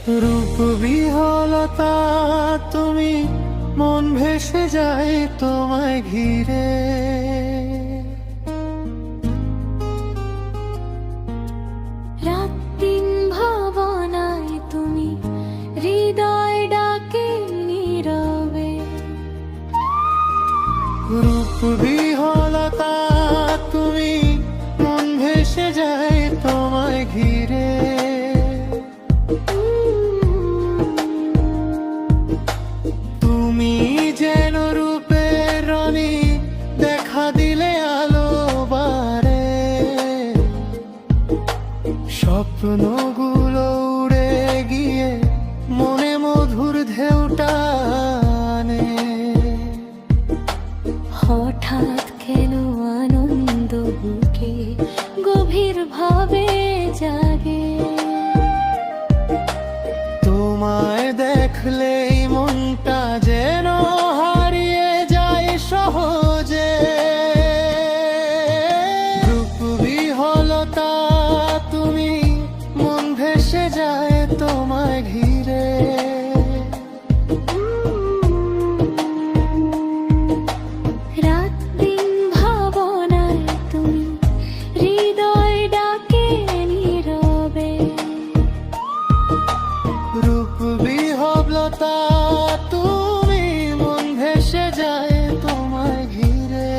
রূপ বিহলতা তুমি, মন ভেসে যায় তোমায় ঘিরে। রাত দিন ভাবনায় তুমি, হৃদয় ডাকে নীরবে। রূপ বিহলতা তুমি, মন ভেসে যায় তোমায় ঘিরে। তুমি যেন রূপের রনি, দেখা দিলে আলো বাড়ে। স্বপ্নগুলো উড়ে গিয়ে মনে মধুর ঢেউটা আনে। হঠাৎ কেন আনন্দ বুকে গভীর ভাবে জাগে। তোমায় দেখলেই মনটা যেন হারিয়ে যায় সহজে। রূপ বিহলতা তুমি, মন ভেসে যায় তোমায় ঘিরে। রাত দিন ভাবনায় তুমি, হৃদয় ডাকে নীরবে। রূপ বিহলতা তুমি, মন ভেসে যায় তোমায় ঘিরে।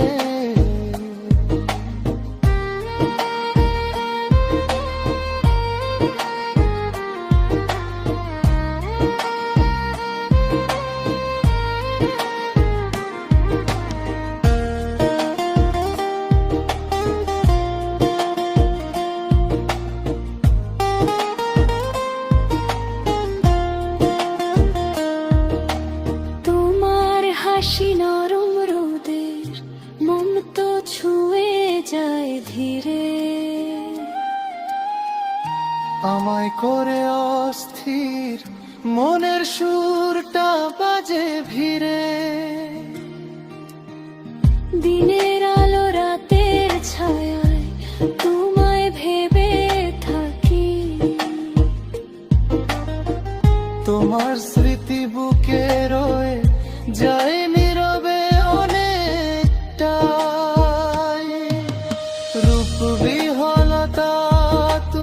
তোমার হাসি নরম রোদের, মন তো ছুঁয়ে যায় ধীরে। আমায় করে অস্থির, মনের সুরটা বাজে ভিড়ে। দিনের আলো রাতের ছায়া